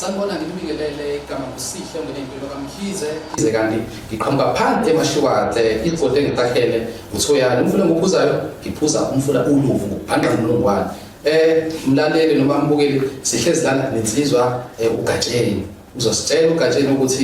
Sanibona ngibingelele igama kusihle ngempilo kaMkhize kanti ngiqhamuka phansi eMashikade inkodo engitakhele uThoyana umfula ngokuphuzayo ngiphuza umfula uluvu ngokubhanqa nomlongwane mlaleli noma mbukeli sihlezi lana nensizwa uGatsheni uzositshela uGatsheni ukuthi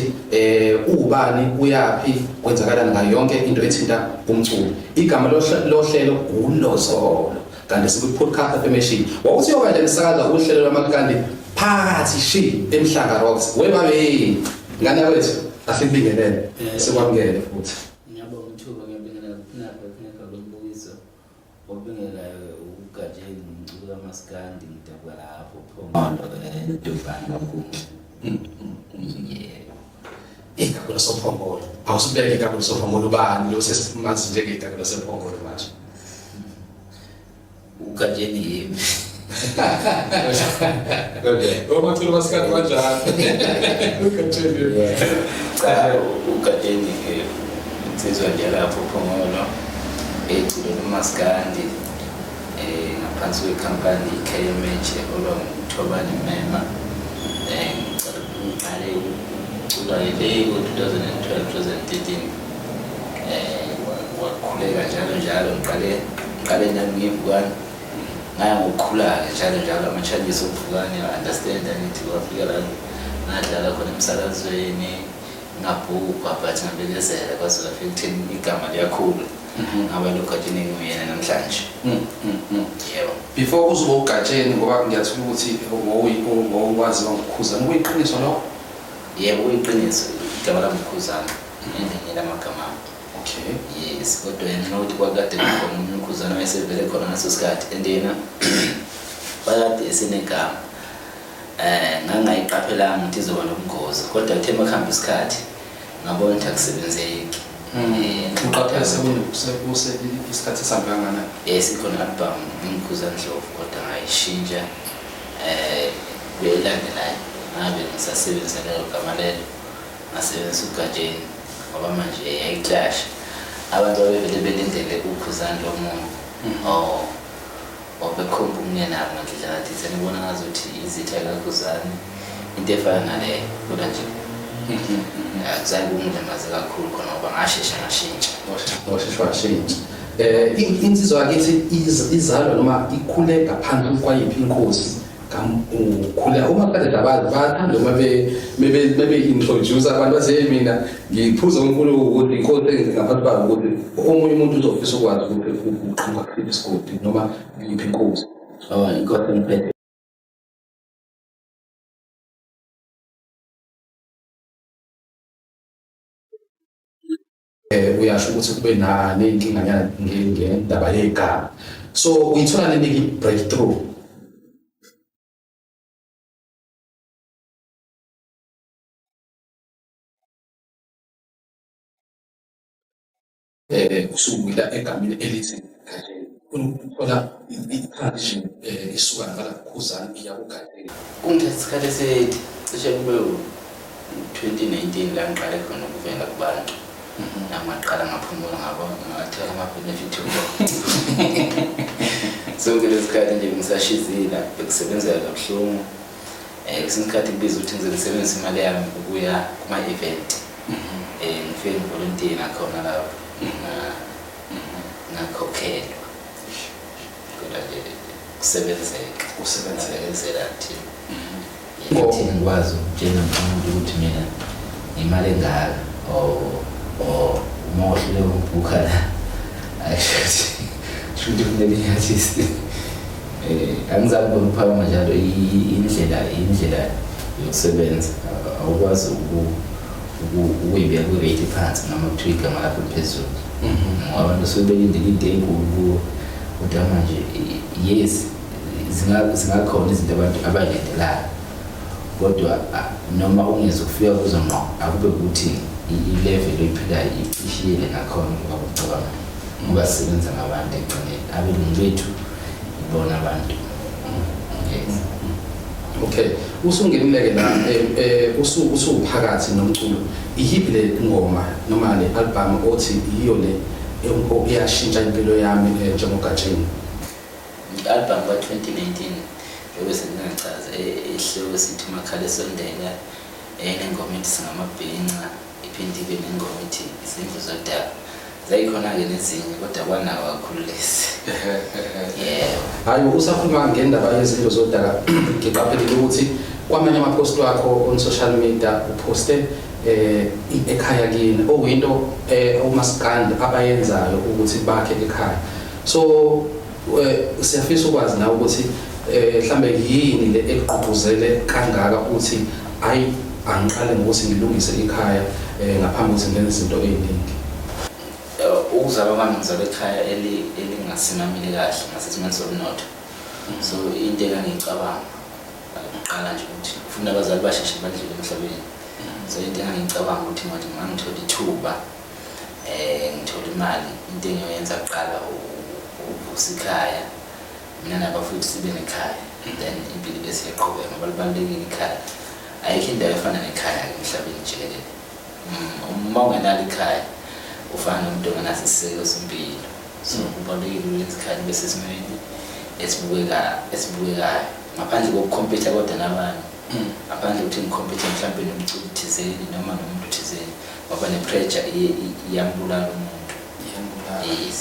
ubani uyapi kwenzakalani ngayo yonke into ethinta umculo igama lohlelo uLozolo kanti siku-podcast efemeshini wawuthi yokanje nisakaza uhlelo lwaMaskandi phakathi shi emhlanga rocks webabe ngane wethu asibingelele sikwamukele futhi ngiyabonga ithuba ngiyabingelela kuphina lokubukiso obingela uGatsheni umculo kaMaskandi ngidabula lapho phomolo edubana igabula sophongolo awusibeke igabula sophongolo bani lo sesimazi nje igabula sophongolo manje uGatsheni yimi okay omathula Maskandi kanjani uGatsheni uGatsheni insizwa nje lapho phomolo eculo loMaskandi ngaphansi kwekhampani KMH olwangithobani mema ngiqale ucula le ngo-2012 2013 wakhuleka njalo ngiqale nami ngivukana ngaya ngokukhula-ke njalo ama-challenges okuvukana understand angithi kwafika la ngadlala khona emsakazweni ngabhukwa but ngabekezela kwaze kwafika ekutheni igama liyakhula ngaba loGatsheni engiyena namhlanje. Yebo. Before uzoba uGatsheni ngoba ngiyathola ukuthi wawukwaziwa ngokukhuzana kuyiqiniso lo? Yebo kuyiqiniso igama lami ukhuzana ngelinye lamagama. Okay. Yes, kodwa yena ukuthi kwakade kukhona umkhuzana wayesevele khona ngaso sikhathi and yena bayade esenegama ngangayiqaphelanga ukuthi izoba nobungozi kodwa kuthe makuhamba isikhathi ngabona ukuthi akusebenzeki. Uqaphela sekuse isikhathi esihamba kangakanani? Sikhona album ngimkhuzana Ndlovu kodwa ngayishintsha belandelayo ngabe ngisasebenzisa lelo gama lelo ngasebenzisa uGatsheni ngoba manje yayiclash abantu abevele belindele ukukhuzana lomuntu obekhomba umnyeni nabo ngandlela ngathi senibona ngazuthi izitha kakhuzana into efana naleyo kodwa nje akuzayi kungilimaze kakhulu khona ngoba ngashesha ngashintsha washintsha insizwa yakithi izalwa noma ikhule ngaphansi kwayiphi inkosi ukhula uma kade abantu bathanda uma bebe introduce abantu baze mina ngiphuza unkulunkulu ukuthi inkosi engingaphansi kwayo ukuthi omunye umuntu uzofisa ukwazi ukuthi uqhamuka kuphi isigodi noma yiphi inkosi inkosi ngiphethe uyasho ukuthi kube ney'nkinganyana ngendaba yegama so uyithola nini breakthrough kusukela egameni elithi ukuthola i-tradition isuka ngala kukhuzana iya kuGatsheni kungithatha isikhathi cishe kube 2019 la ngiqale khona ukuvela kubantu ngaqala ngaphumula ngathola ama-benefit sonke lesikhathi nje ngisashizila bekusebenzela kabuhlungu kwesinye isikhathi kubiza ukuthi ngisebenzise imali yami ukuya kuma-event ngifike ngivolontiye nakhona lapho ngakhokhelwa kodwa nje kusebenzela ukuthi ngikwazi ukutshela umuntu ukuthi mina imali engaka uma wahlule ukubhukha la shuthi kumele ngiyathisi angizazi bona uphakama njalo indlela yokusebenza awukwazi ukuyibeka kwi-rate phansi noma kuthiwa igama lakho liphezulu ngoba abantu suke belindele into enkulu kodwa manje yes zingakhona izinto abantu abay'lindelayo kodwa noma ungeze ukufika kuzo ngqo akube ukuthi i-level oyiphilayo ishiyile ngakhona ngoba ucabanga ngoba sisebenza ngabantu ekugcineni abelungu bethu ibona abantu. Yes. Okay usungenileke la usuphakathi nomculo iyiphi le ngoma noma le album othi iyo le iyashintsha impilo yami njengoGatsheni i-album ka-2019 bese ngingachaza esihloko sithi makhala esondela nengoma ethi singamabhinca iphinde ibe nengoma ethi izindlu zodaba zayikhona-ke nezinye kodwa kwanawo kakhulu lesi yebo. Hayi usakhuluma ngendaba yezindlu zodaba ngiqaphelile ukuthi kwamanye ama-post wakho on social media uphoste ekhaya kini okuyinto uMaskandi abayenzayo ukuthi bakhe ekhaya. So siyafisa ukwazi nawe ukuthi mhlambe yini le ekugqugquzele kangaka ukuthi ayi angiqale ngokuthi ngilungise ikhaya ngaphambi kokuthi ngenze izinto eziningi. Ukuzalwa kwami ngizalwa ekhaya elingasimamile kahle ngasesimeni somnotho. So into engangiyicabanga uqala nje ukuthi ufuna abazali basheshe badlule emhlabeni. So into engangiyicabanga ukuthi manje ngangithola ithuba ngithola imali into engiyoyenza kuqala ukuvusa ikhaya mina nabafuthi sibe nekhaya then impilo bese yaqhubeka ngoba libalulekile ikhaya. Ayikho indawo efana nekhaya emhlabeni jikelele. Uma ungenalo ikhaya ufana nomuntu ongenaso isiseko sempilo. So kubalulekile ukuthi ikhaya libe sesimweni esibukekayo ngaphandle kokukhompetha kodwa nabanye. Ngaphandle ukuthi ngikhompethe mhlawumbe nomculi thizeni noma nomuntu thizeni ngoba ne-pressure iyambulala umuntu. Yes.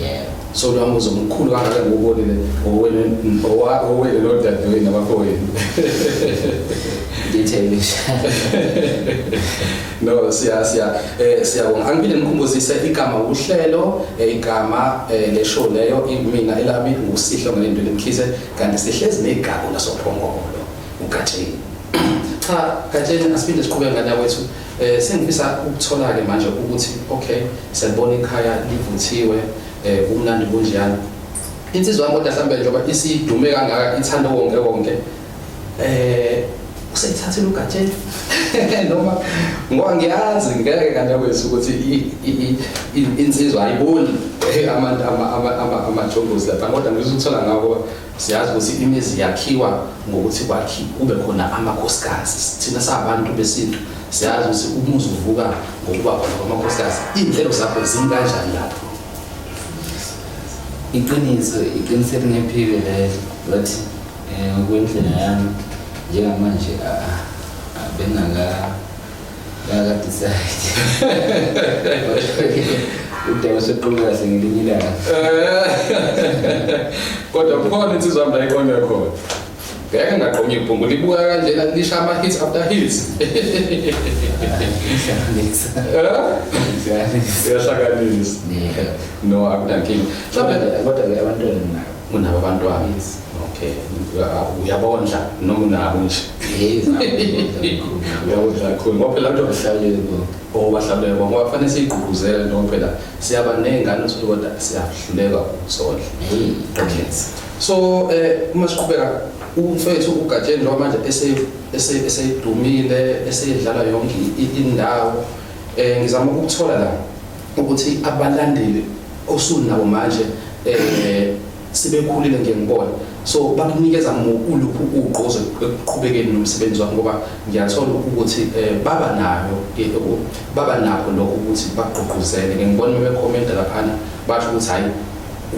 Yeah. So lwami uzomkhulu kangaka ngokubonile owele nodadewenu nabafowenu. No siyabonga. Angibile ngikhumbuzise igama uhlelo igama le show leyo mina elami ngusihlo ngelento lemkhize kanti sihlezi negaba lasophongolo uGatsheni. Cha Gatsheni asiphinde siqhubeke ngana kwethu sengifisa ukuthola ke manje ukuthi okay siyabona ikhaya livuthiwe kumnandi kunjani. Insizwa yami kodwa mhlambe njengoba isidume kangaka ithanda wonke usayithathela uGatsheni noma ngoba ngiyazi ngeke kanjalo kwethu ukuthi insizwa ayiboni amajongozi lapha kodwa ngizothola ngako siyazi ukuthi imizi yakhiwa ngokuthi kube khona amakhosikazi. Thina sabantu besintu siyazi ukuthi umuzi uvuka ngokuba khona kwamakhosikazi. Iy'nhlelo zakho zinkanjani lapho? Iqiniso lingephile lelo but ngokwendlela yami njengamanje bengaka-decide udaba seqhubeka kahle ngelinye ilanga. Kodwa kukhona insizwa yami la ikhona khona ngeke ngaqonya ibhungu libuka kanjena lisha ama-hits after hits. Iyahlanganisa. No akunankinga. Kodwa-ke abantwana unabo abantwana. Okay uyabondla noma unabo nje? Uyabondla kakhulu ngoba phela abantu bahlabelele ngoba kufanele siyigqugquzele noma phela siyaba ney'ngane uthole kodwa siyahluleka ukusondla. Okay. So uma siqhubeka umfethu uGatsheni njengoba manje esedumile esedlala yonke indawo ngizama ukuthola la ukuthi abalandeli osunabo manje sebekhulile ngiyangibona. So bakunikeza uluphi ugqozo ekuqhubekeni nomsebenzi wakho ngoba ngiyathola ukuthi baba nakho lokho ukuthi bagqugquzele. Ngibona bekhomenta laphana basho ukuthi hayi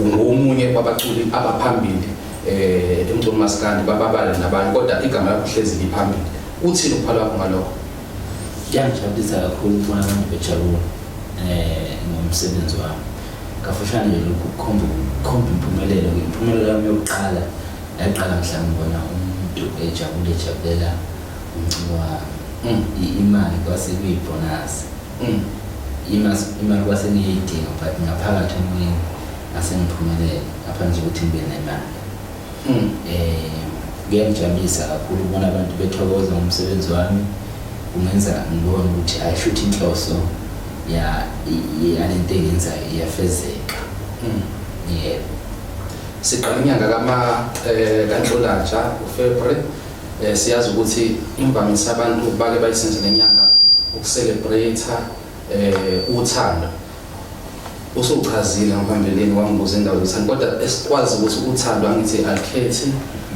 ungomunye wabaculi abaphambili emculo Maskandi bababale nabanye kodwa igama lakho hlezi liphambili. Uthini ukuphala kwakho ngalokho? Kuyangijabulisa kakhulu ukubona abantu bejabula ngomsebenzi wami. Kafushane nje lokhu kukhomba impumelelo yami yokuqala yaqala mhla ngibona umuntu ejabulela umculo wami. Imali kwase kuyibonus. Imali kwase ngiyidinga but ngaphakathi emoyeni asengiphumelele ngaphandle kokuthi ngibe nemali. Kuyangijabulisa kakhulu ukubona abantu bethokoza ngomsebenzi wami. Kungenza ngibone ukuthi ayishuthi inhloso yalento engenzayo iyafezeka. Yebo. Siqala inyanga kaNhlolanja uFebruary siyazi ukuthi imvamisa abantu bake bayisenze lenyanga ukucelebrate uthando. Usuchazile ngaphambilini wangibuza indawo yothando kodwa esikwazi ukuthi uthando angithi alikhethi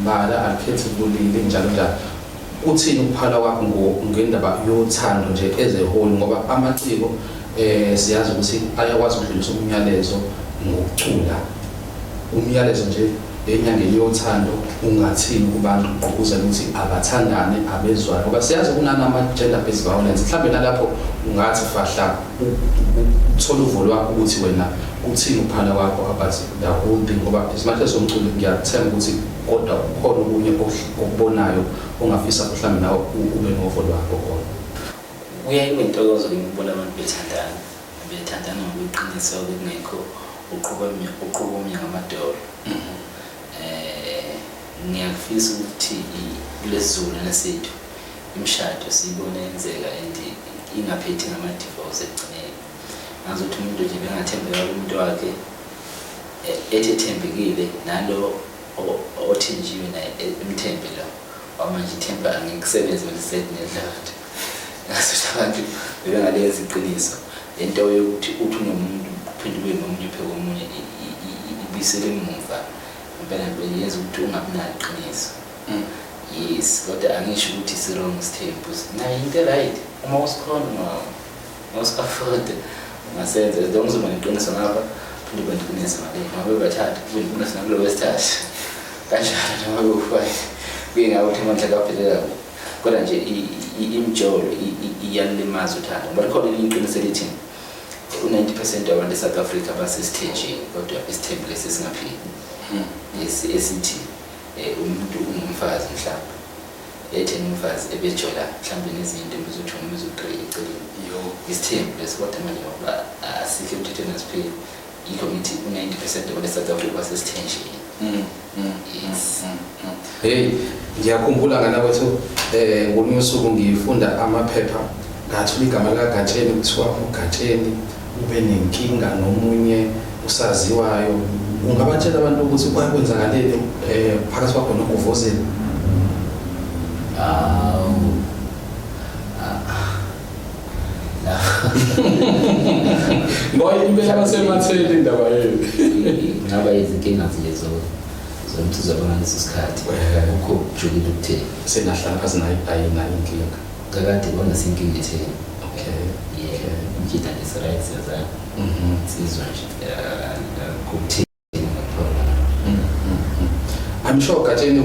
bala alikhethi bulili njalo njalo. Uthini ukuphala kwakho ngendaba yothando nje ezeholi ngoba amaciko siyazi ukuthi ayakwazi ukudlulisa umyalezo ngokucula. Umyalezo nje enyangeni yothando ungathini kubantu ugqugquzela ukuthi abathandane abezwane ngoba siyazi kunama gender based violence mhlawumbe nalapho ungathi fahla uthola uvo lwakho ukuthi wena uthini ukuphana kwakho abathi ndakundi ngoba isimanje somculo ngiyathemba ukuthi kodwa ukhona okunye okubonayo ongafisa mhlawumbe nawe ube novo lwakho khona uyayintokozo ngibona abantu bethandana ngokuqinisa okungekho uqhuba omnye ngamadolo ngiyafisa ukuthi kulesizulu sethu imishado siyibone yenzeka and ingaphethi ngama-divorce ekugcineni ngazothi umuntu nje bengathembeka kumuntu wakhe ethembekile nalo othenjiwe naye emthembe lo wamanje ithemba angikusebenze ngelisethi nedlathi ngazothi abantu bebengalezi iqiniso lento yokuthi uthi unomuntu uphinde ube nomunye uphe komunye ibisele emuva impela yenza ukuthi ungabi nalo iqiniso yes kodwa angisho ukuthi si-wrong sithembu nayo into right uma usikhona mawusikafode ungasenza as long as uba neqiniso ngapha phinde ube neqiniso ngale ngabe bathathu ube neqiniso nakulo wesithathu kanjalo noma kufayo kuyingabe ukuthi amandla kaphelela kodwa nje imijolo iyalimaza uthando ngoba likhona elinye iqiniso elithi u-90% wabantu eSouth Africa basesithenjini kodwa isithembu lesi singapheli esithi umuntu ungumfazi mhlawumbe etheni umfazi ebejola mhlawumbe nezinto ebizothi umizo3 eceleni isithembu lesi kodwa manje ngoba asikho emthethweni asipheli yikho ngithi u-90% wabantu eSouth Africa basesithenjini yes hey ngiyakhumbula ngana kwethu ngolunye usuku ngifunda amaphepha ngathola igama la Gatsheni kuthiwa uGatsheni ube nenkinga nomunye usaziwayo ungabatshela abantu ukuthi kwakwenzakaleni phakathi kwakho nokuvozela ngoba impela basematheli indaba yenu ngaba izinkinga nje zomuntu uzabona ngaleso sikhathi ukho jukile ukutheni senahlala phansi naye ayinayo inkinga kakade bona sinkinga etheni okay yeah ngita is-right siyazana sizwa nje kuthini I'm sure Gatsheni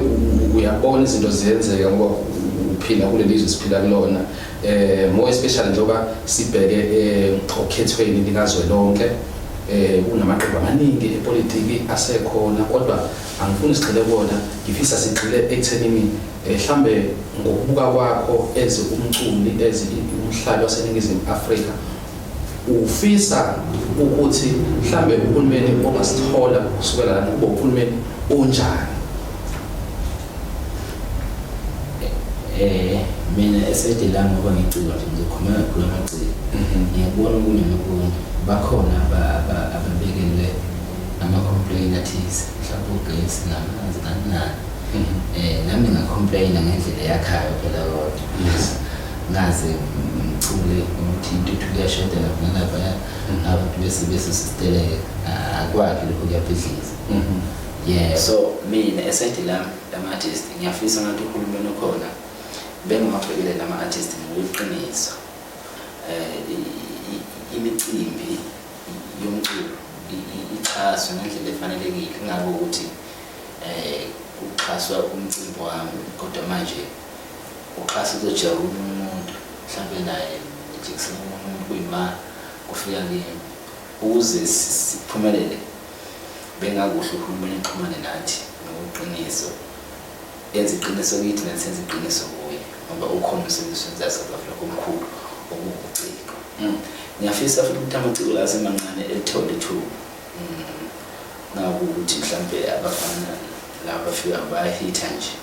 uyabona izinto ziyenzeka ngoba uphila kule lizwe siphila kulona more especially njengoba sibheke okhethweni likazwelonke kunamaqembu amaningi epolitiki asekhona kodwa angifuni sigxile kubona ngifisa sigxile ekuthenini mhlambe ngokubuka kwakho eze umculi eze umhlali waseNingizimu Afrika ufisa ukuthi mhlambe uhulumeni ongasithola kusukela la kuba uhulumeni onjani mina esede la ngoba ngicula nje ngizokhuluma amaciko ngiyabona okunye nokunye bakhona ababekele ama-complain athize mhlawumbe ugesi namanzi kanani nami ngingacomplaina ngendlela yakhayo phela kodwa ngaze ngicule ukuthi intuthu kuyashoda lapho nalaphaya abantu bese sisiteleka akwakhe lokho kuyabhidliza yeah so mina esede lama-artist ngiyafisa ngathi uhulumeni okhona bengingabhekele lama-artist ngokuqiniso imicimbi yomculo ixhaswe ngendlela efanelekile kungabe ukuthi uxhaswa umcimbi wami kodwa manje uxhasa uzojabula umuntu mhlawumbe naye ejekiseni umuntu kuyima kufika kimi ukuze siphumelele bengakuhle uhulumeni exhumane nathi ngokuqiniso yenza iqiniso kithi nesenza iqiniso kuye ngoba ukhona umsebenzi wenza South Africa omkhulu okubuciko ngiyafisa futhi ukuthi amaciko lasemancane elithole ithuba ngakuthi mhlawumbe abafana laba bafika bayahitha nje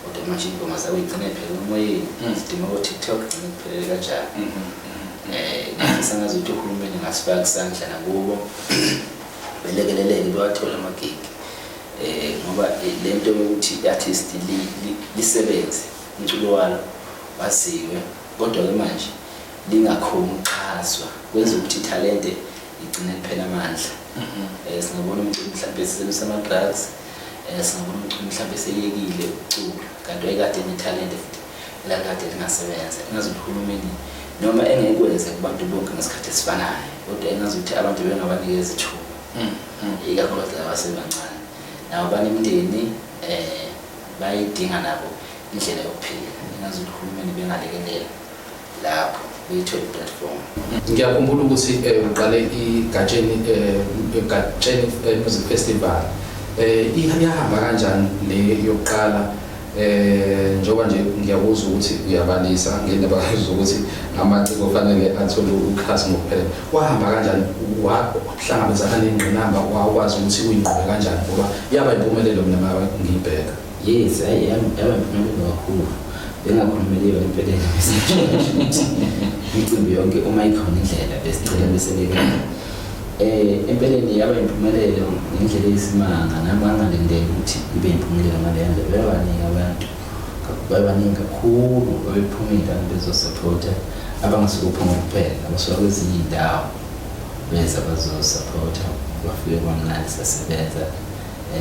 kodwa manje ingoma zabo igcine phela emoyeni sidinga ku-TikTok igcine kuphelele kanjani ngiyafisa ngazuthi uhulumeni ngasifaka isandla nakubo belekeleleke bewathola amagigi ngoba lento yokuthi i-artist lisebenze umculo walo waziwe kodwa-ke manje lingakhoni ukuxhaswa kwenza ukuthi ithalente igcine liphela amandla singabona umculo mhlawumbe esebenzisa ama-drugs singabona umculo mhlawumbe eseyekile ukucula kanti wayekade nethalente futhi lakade lingasebenza engazuthi uhulumeni noma engekwenze kubantu bonke ngesikhathi esifanayo kodwa engazuthi abantu bengabanikeza ithuba ikakhulukazi abasebancane nabo banemindeni bayidinga nabo indlela yokuphila. Ngazi ukuthi uhulumeni bengalekelela lapho beyithola platform. Ngiyakhumbula ukuthi uqale iGatsheni Music Festival. Iyahamba kanjani le yokuqala njengoba nje ngiyakuzwa ukuthi uyabalisa ngendaba ukuthi amaciko kufanele athole ukhasi ngokuphela. Wahamba kanjani wahlangabezana nengqinamba wakwazi ukuthi uyinqobe kanjani ngoba yaba impumelelo mina ngiyibheka. Yes, yaba impumelelo kakhulu. Bengakhulumeleli empeleni imicimbi yonke uma ikhona indlela besicela beselekela. Empeleni yaba impumelelo ngendlela eyisimanga namangalendele ukuthi ibe impumelelo ngaleyo ndlela. Bebaningi kakhulu abephumile bezosupporta abangasuka uphuma kuphela abasuka kwezinye indawo beza bazosupporta. Bafike kwamnandi sasebenza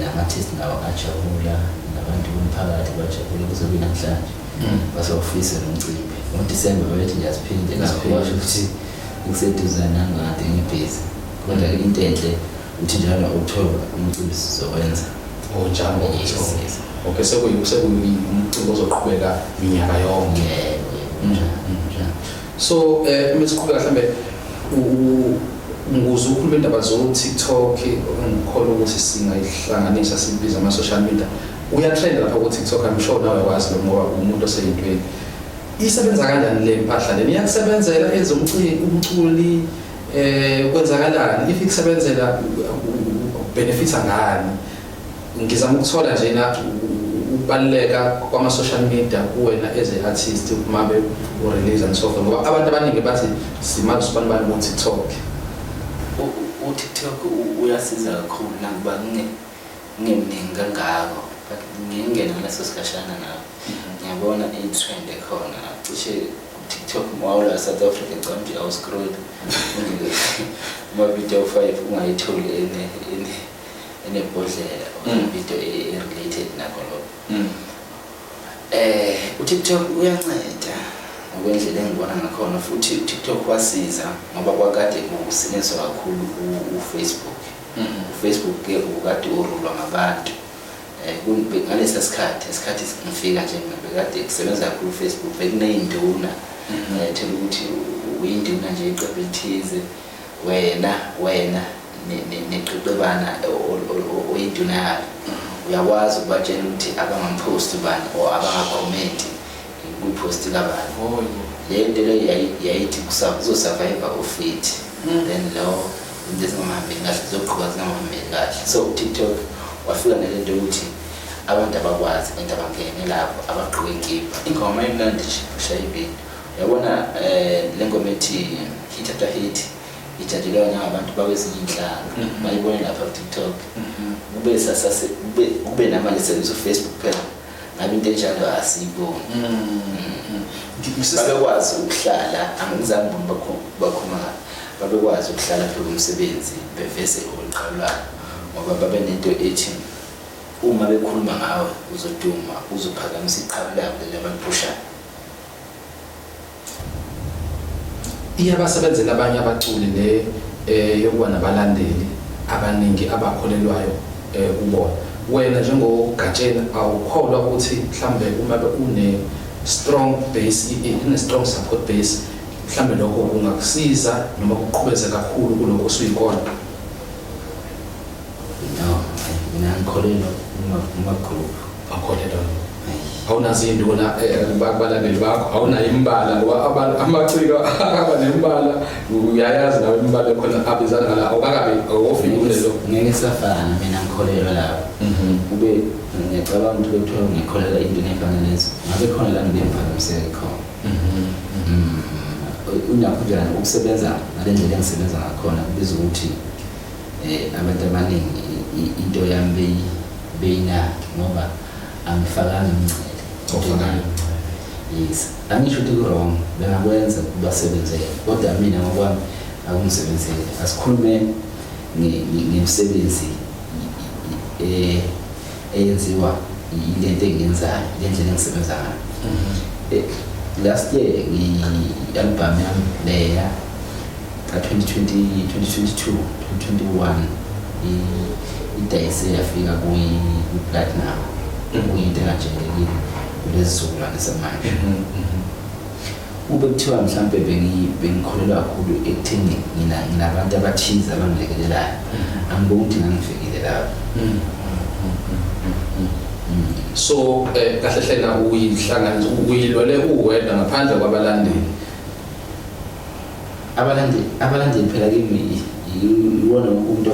nama-artist nawo ajabula nabantu bomphakathi bajabule kuzobe namhlanje basawufisa lo mcimbi. NgoDisemba babethi nje asiphinde lapho washo ukuthi ukuseduzane nangade ngibhizi kodwa into enhle uthi njalo October umcimbi sizowenza. Njalo okay, sekuyimcimbi ozoqhubeka minyaka yonke. So mesiqhubeka mhlambe ngizwe ukhuluma indaba zo-TikTok ngikholwa ukuthi singayihlanganisa sibiza ama-social media. Uyatrenda lapha ku-TikTok, I'm sure nawe wazi lo ngoba umuntu oseyintweni. Isebenza kanjani le mpahla leni? Iyakusebenzela umculi kwenzakalani? If ikusebenzela benefita ngani? Ngizama ukuthola nje na ukubaluleka kwama-social media kuwena as an artist uma be-release and so forth ngoba abantu abaningi bathi simazi ubani ku-TikTok. uTikTok uyasiza kakhulu nakuba ngimningi kangako but ngingena leso sikashana nawo ngiyabona i-trend ekhona cishe TikTok mawula South Africa ngicambi awuscroll uma video 5 ungayitholi enebhodlela video related nakho lokho. uTikTok uyanceda ngokwendlela engibona ngakhona futhi uTikTok wasiza ngoba kwakade ukusetshenziswa kakhulu uFacebook. uFacebook ke ukade urulwa ngabantu. Ngalesa sikhathi ngifika nje ngibekade kusebenza kakhulu uFacebook bekuneyinduna thela ukuthi uyinduna nje iqembu elithize wena neqeqebana oyinduna yalo uyakwazi ukubatshela ukuthi abangampost bani or abangacomment kupost kabani. Le nto yayithi kuzosurvive ofit then lo ngezingahambi kahle zoqhubeka zingahambi kahle. So TikTok wafika nalento ukuthi abantu abakwazi into abangene lapho abaqhubeka inkipha ingoma imnandi shayibini. Uyabona le ngoma ethi hit after hit ijadilwa ngabantu bakwezinye inhlanga bayibone lapha ku-TikTok. Kube namanje sebenzisa uFacebook phela ngabe into enjalo asiyiboni. Babekwazi ukuhlala angizange bakhoma babekwazi ukuhlala phezu komsebenzi bevese oluqalwayo ngoba babe nento ethi uma bekhuluma ngawe uzoduma uzophakamisa iqhawe labo labantuphusha. Iyabasebenzela abanye abaculi le yokuba nabalandeli abaningi abakholelwayo kubona. Wena njengoGatsheni awukholwa ukuthi mhlambe uma une strong base strong support base mhlambe lokho kungakusiza noma kuqhubeze kakhulu kuloko osuyikona? No, mina ngikholelwa uma group akholelwa. Awunazo induna bakubalandeli bakho, awunayo imbala ngoba amaciko abanembala uyayazi nawe imbala khona abizana ngala awukakabi awufiki kulelo. Ngeke safana mina ngikholelwa lapho. Kube ngiyacabanga ukuthi bekuthiwa ngikholelwa induna efanelezo ngabe khona la ngibephakamiseke khona. Unakho njani ukusebenza ngalendlela engisebenza ngakhona kubiza ukuthi abantu abaningi into yami beyina ngoba angifakanga umncele. Yes, angisho ukuthi ku-wrong bengakwenza kubasebenzele kodwa mina ngokwami akungisebenzele. Asikhulume ngemisebenzi eyenziwa ilento engiyenzayo lendlela engisebenza ngayo. Last year i-album yami leya ka 2022 2021 idayise yafika kwi-platinum kuyinto engajwayelekile kulezi zukulwane zamanje. Ube kuthiwa mhlampe bengikholelwa kakhulu ekutheni nginabantu abathize abangilekelelayo, angiboni ukuthi ngangifikile lapho. So kahle hle na uyihlanganisa uyilwele uwedwa ngaphandle kwabalandeli. Abalandeli phela kimi iwona umuntu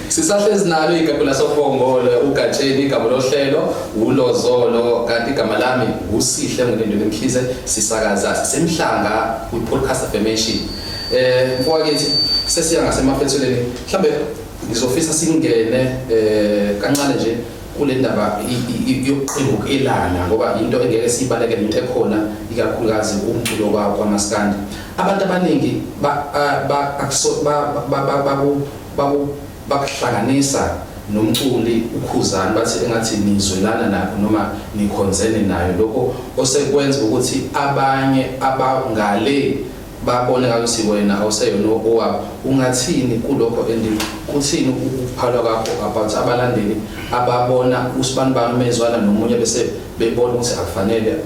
sisahlezi nalo igama lasophongole uGatsheni, igama lohlelo uLozolo, kanti igama lami uSihle Ngilindwe Mkhize, sisakaza sisemhlanga kwi-podcast affirmation. Mfowethu sesiya ngasemafetheleni, mhlambe ngizofisa singene kancane nje kule ndaba yokuqingukelana ngoba into engeke sibalekele into ekhona ikakhulukazi umculo kwaMaskandi. Abantu abaningi bakuhlanganisa nomculi uKhuzani bathi engathi nizwelana nakho noma nikhonzene nayo, lokho osekwenza ukuthi abanye abangale babone ngathi wena awuseyona owabo. Ungathini kulokho kuthini ukuphalwa kwakho about abalandeli ababona uSibanibani mezwana nomunye bese bebona ukuthi akufanele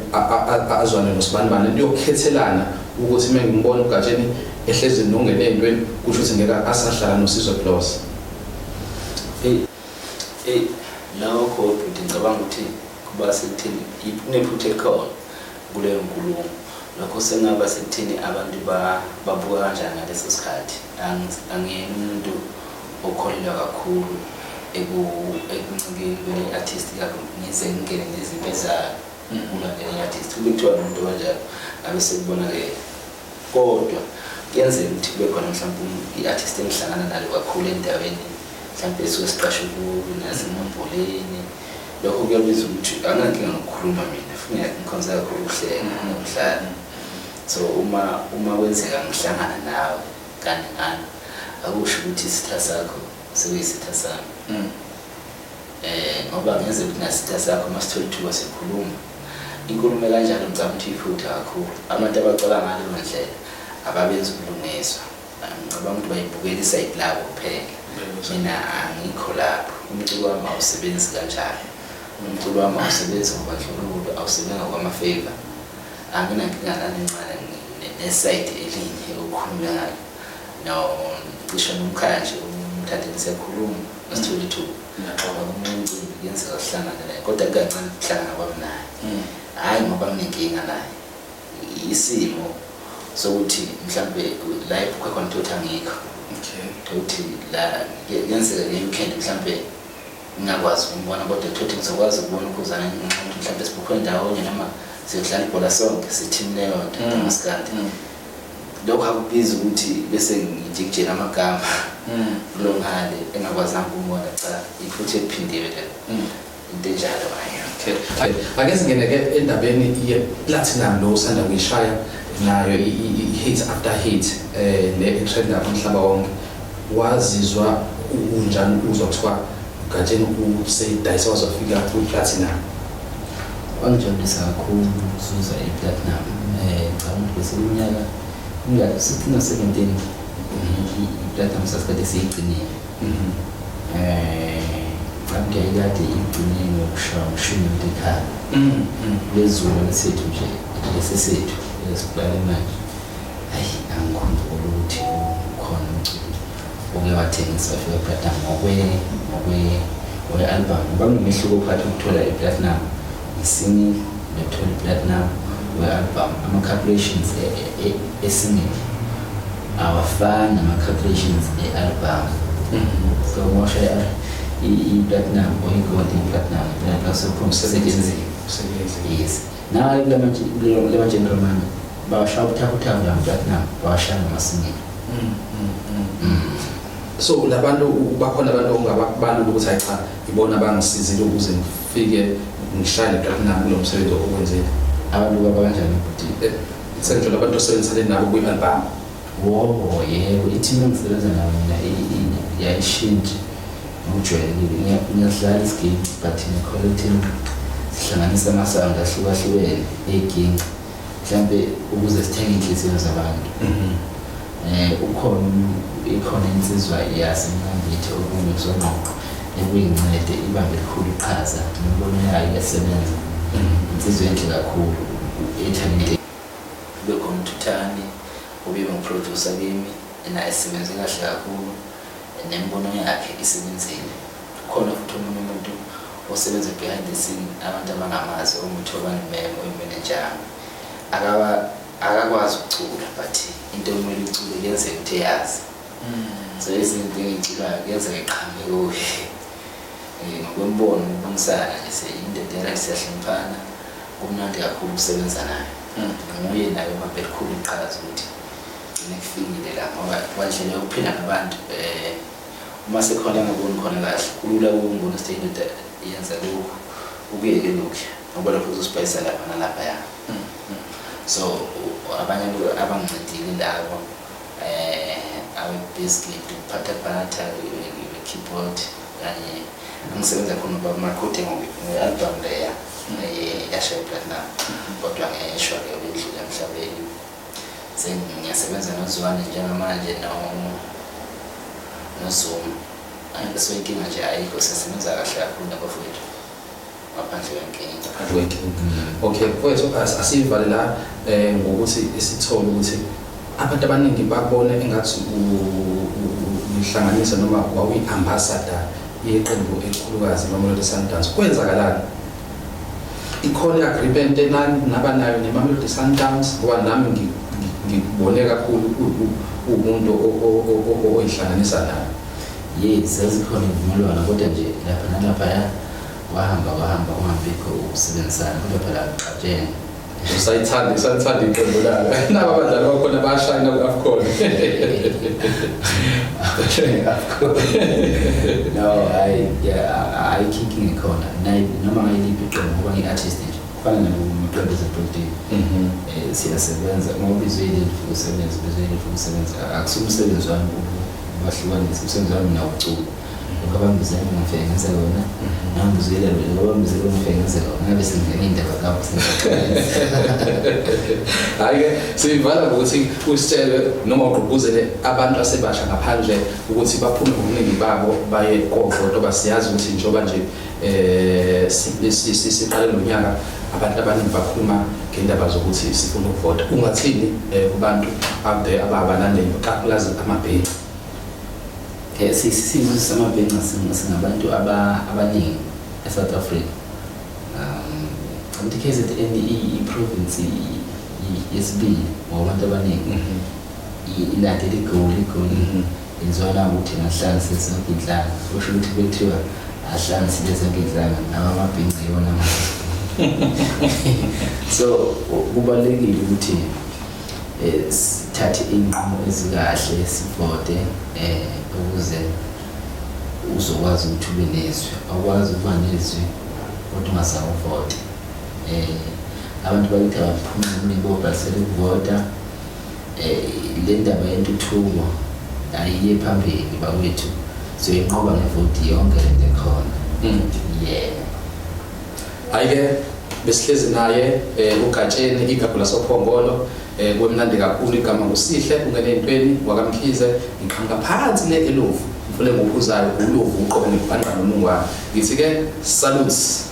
azwane noSibanibani, into yokukhethelana ukuthi mengimbona uGatsheni ehlezi nongene entweni kusho ukuthi ngeke asahlala noSizwe Plus. Lokho ukuthi ngicabanga ukuthi kuba sekuthini inephuthe ekhona kuleyo nkulumo. Lokho sengaba sekuthini abantu babuka kanjani ngaleso sikhathi. Angiyena umuntu okholelwa kakhulu ekuncikeni kwe-artist yakho ngize ngingene nezinto ezayo ulandela i-artist. Kube kuthiwa umuntu kanjalo ngabe sekubona-ke, kodwa kuyenzeka ukuthi kube khona mhlawumbe i-artist engihlangana nalo kakhulu endaweni mhlawumbe esuke siqashe kuyo nasemamboleni. Lokho kuyabiza ukuthi angankinga nokukhuluma mina, futhi ngikhonza kakhulu ukuhleka nokuhlala. So uma kwenzeka ngihlangana nawe kaningana akusho ukuthi isitha sakho sekuyisitha sami. Ngoba ngenzeka ukuthi nasitha sakho masithola ithuba sikhuluma inkulumo kanjalo ngicabanga ukuthi iphutha kakhulu. Abantu abacala ngalo ndlela ababenza ubulungiswa, ngicabanga ukuthi bayibukela isayidi labo kuphela. Mina angikho lapho. Umculo wami awusebenzi kanjalo. Umculo wami awusebenzi ngobandlululo, awusebenzi ngokwamafavor. Anginankinga nalencane nesayidi elinye okukhulunywa ngayo. No, cishe nomkhaya nje umthatheni sekhuluma masithola ithuba. Ngiyaqala umcimbi kuyenzeka sihlangane naye, kodwa kancane kuhlangana kwami naye. Hayi ngoba nginenkinga naye. Isimo sokuthi mhlambe live kwakhona ukuthi angikho. Ukuthi la kuyenzeka nge-weekend mhlambe ngingakwazi ukumbona, kodwa ukuthi ngizokwazi ukubona uKhuzani mhlambe sibukho ndawonye noma siyodlala ibhola sonke sithini leyo nto Maskandi. Lokho akubiza ukuthi bese ngijikijela amagama kulo ngale engakwazanga ukumbona. Cha, iphuthe ephindiwe le into enjalo. Okay, ake singene-ke endabeni ye-platinum lo usanda kuyishaya nayo i-hit after hit ne-trend umhlaba wonke. Wazizwa unjani uzwa kuthiwa uGatsheni useyidayisa wazofika ku-platinum? Wangijabulisa kakhulu ukuzuza i-platinum. Ngicabanga ukuthi bese iminyaka 16-17 i-platinum sasikade siyigcinile. Ngicabanga yayikade igcinile ngokushaya umshini ekhaya. Lezukulwane sethu nje lesi sethu esibhale manje. Hayi, angikhumbula ukuthi ukhona umculo oke wathengisa wafika platinum ngokwe-album. Ngoba kunomehluko phakathi ukuthola i-platinum i-single nokuthola i-platinum we-album. Ama-calculations e-single awafani nama-calculations e-album. So ngoshaya i-platinum or i-gold i-platinum kusebenziwe. Yes. Nayo kule ma-general manje bawashaya ubuthakuthaku la platinum bawashaya ngama-single. So labantu bakhona abantu ongababalula ukuthi hayi cha ibona abangisizile ukuze ngifike ngishayele platinum kulo msebenzi okwenzile. Abantu babanjani futhi senjalo abantu osebenzisana nabo kwi-album? Yebo, i-team engisebenza nayo mina yayishintsha ngokujwayelekile. Ngiyadlala isigame but ne-collective sihlanganisa ama-sound ahlukahlukene ey'ginci mhlampe ukuze sithenge iy'nhliziyo zabantu. Ukhona ikhona insizwa yasemnambithi okungezonqoqo ekuyincede ibambe elikhulu iqhaza nembono yayo iyasebenza. Insizwa enhle kakhulu ethalente kube khona uThuthani obibe ngiproducer kimi naye isebenze kahle kakhulu nembono yakhe isebenzile. Khona futhi omunye umuntu osebenza behind the scene abantu abangamazi umuthi wabanimemo oyimanager akakwazi ukucula but into kumele ucule kuyenzeka ukuthi yazi. So izinto engiculayo kuyenzeka iqhamuke kuye ngokwembono ukubonisana nje indlela siyahloniphana kumnandi kakhulu ukusebenza naye. Nguye naye ubambe elikhulu iqhaza ukuthi nekufikile la ngoba kwandlela yokuphila nabantu uma sekhona ngaboni khona kahle kulula ukubona statement yenza lokhu ubuyeke lokhu ngoba lokho uzosipayisa lapha nalapha ya. So abanye abangincedile labo awe-biscuit ukuphatha keyboard kanye angisebenza khona bama-recording nge-album leya yashiya platinum kodwa ngeshwa-ke wedlula emhlabeni. Sengiyasebenza noZwane njengamanje noZoom. So inkinga nje ayikho, sisebenza kahle kakhulu nabafowethu ngaphandle kwenkinga. Okay, mfowethu asivale la ngokuthi isithole ukuthi abantu abaningi babone engathi uyihlanganisa noma wawuyi-ambassador yeqembu elikhulukazi Mamelodi Sundowns. Kwenzakalani? Ikhona i-agreement nabanayo neMamelodi Sundowns ngoba nami ngibone kakhulu umuntu oyihlanganisa nayo. Yes, sezikhona ivumelwano kodwa nje lapha nalapha wahamba ungambikho ukusebenzisana kodwa phela Gatsheni usayithanda iqembu lalo naba abadlali bakhona bayashayina ku-AFCON. No, I kicking ikhona noma ngayiliphi iqembu ngoba ngi-artist nje kufana namaqembu ezepolitiki. Siyasebenza ngoba izweli ukusebenza akusumsebenzi wami bahlukanisa umsebenzi wami nawucula ngabambizela ngifike ngenze lona nambizela ngabambizela ngifike ngenze lona ngabe sengena indaba kapho hayi-ke sivala ngokuthi usitshele noma ugqugquzele abantu asebasha ngaphandle ukuthi baphume ngobuningi babo baye kovoto basiyazi ukuthi njengoba nje siqale nonyaka abantu abaningi bakhuluma ngendaba zokuthi sifuna ukuvota. Ungathini kubantu out there ababalandeli kakhulukazi amabhenki? Sisizwe samabhenki singabantu abaningi eSouth Africa. Kanti KZN i-province yesibili ngobantu abaningi ilandela igoli izona ukuthi ngahlanganise zonke inhlanga. Kusho ukuthi bethiwa ahlanganisile zonke inhlanga nawo amabhenki yona. So kubalulekile ukuthi sithathe inqumo ezikahle sivote ukuze uzokwazi ukuthi ube nezwi. Awukwazi ukuba nezwi kodwa ungasawuvoti. Abantu bakithi abaphuma ngokuningi basele ukuvota. Le ndaba yentuthuko ayiye phambili bakwethu, soyinqoba ngevoti yonke lento ekhona. Hayi-ke besihlezi naye uGatsheni igabhu lasophongolo. Kwemnandi kakhulu, igama ngusihle, ungene ey'ntweni wakamkhize ngiqhamuka phansi le elovu mfule ngokhuzayo ulovu uqobe ngibhanqa nomungwane. Ngithi-ke salutes.